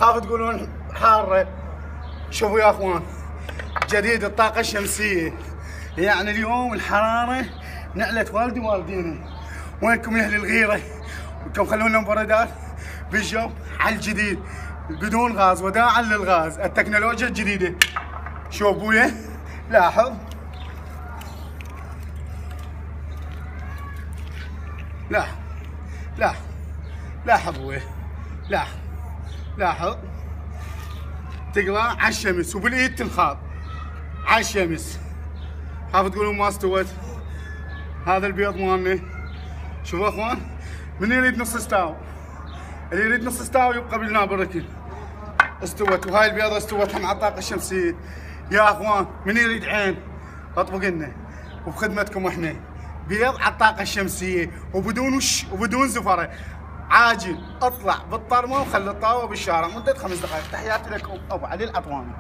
خاف تقولون حاره. شوفوا يا اخوان، جديد الطاقه الشمسيه. يعني اليوم الحراره نعلت والدي والدينا. وينكم يا اهل الغيره؟ انتم خلونا مبردات بالجو على الجديد بدون غاز، وداعا للغاز، التكنولوجيا الجديده. شوف ابويا، لاحظ، لاحظ لاحظ لاحظ ابويا، لاحظ تقرا على الشمس وبالايد تنخاض على الشمس. خاف تقولون ما استوت. هذا البيض مالنا. شوفوا اخوان، من يريد نص استاو، اللي يريد نص استاو يبقى بالنار الركن. استوت، وهاي البيضه استوت مع الطاقه الشمسيه. يا اخوان من يريد عين اطبق لنا وبخدمتكم احنا. بيض على الطاقه الشمسيه وبدون وبدون زفره. عاجل، اطلع بالطرمه وخلي الطاوه بالشارع مده 5 دقائق. تحياتي لكم ابو علي العطواني.